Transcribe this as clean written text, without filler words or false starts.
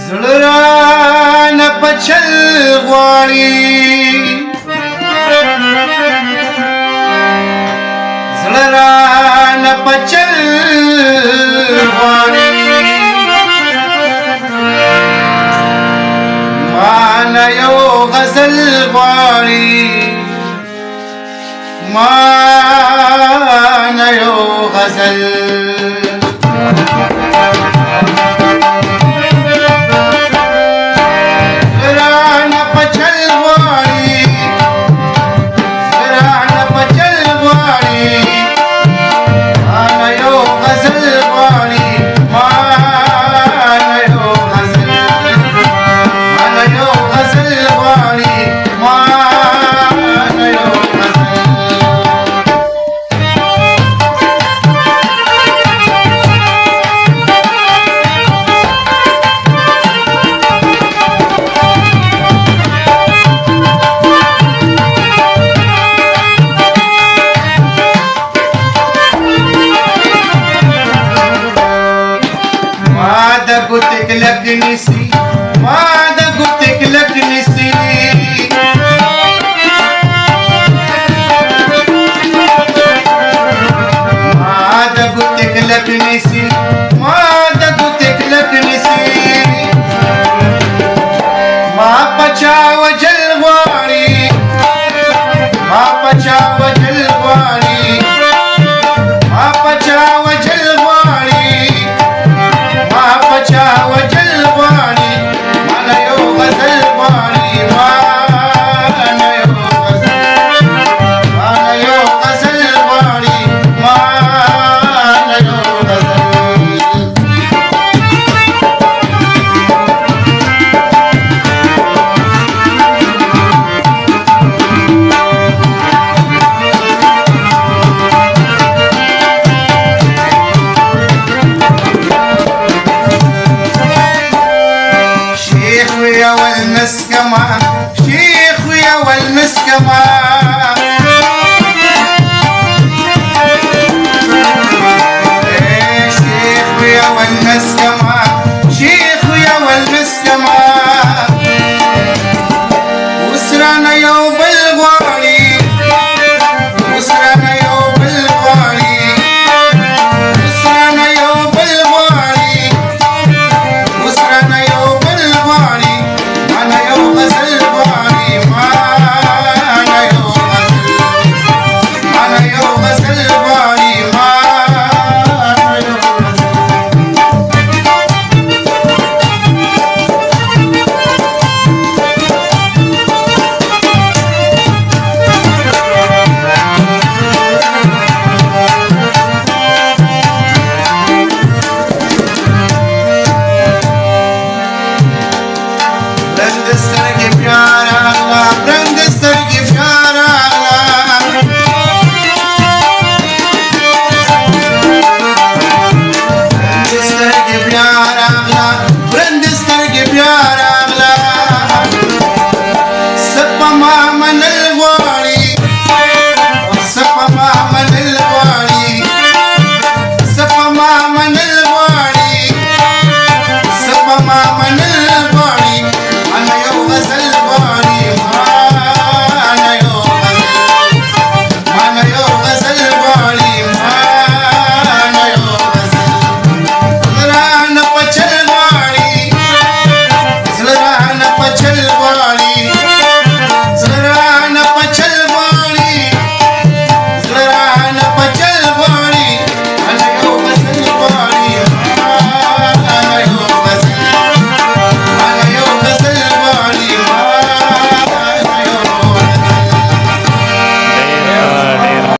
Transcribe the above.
زړه رانه پچل غواړي زړه رانه پچل غواړي مانه یو غزل غواړي مانه یو غزل गुतिक लगनी सी माद गुतिक लगनी सी माद गुतिक लगनी सी माद गुतिक लगनी सी मां पचाव जलवाणी मां पचाव जलवाणी मां पचाव जलवाणी पचाव जलवाणी माना यो गजल वाणी माना यो गजल वाणी माना यो गजल والمسكمة شيخ ويا والمسكمة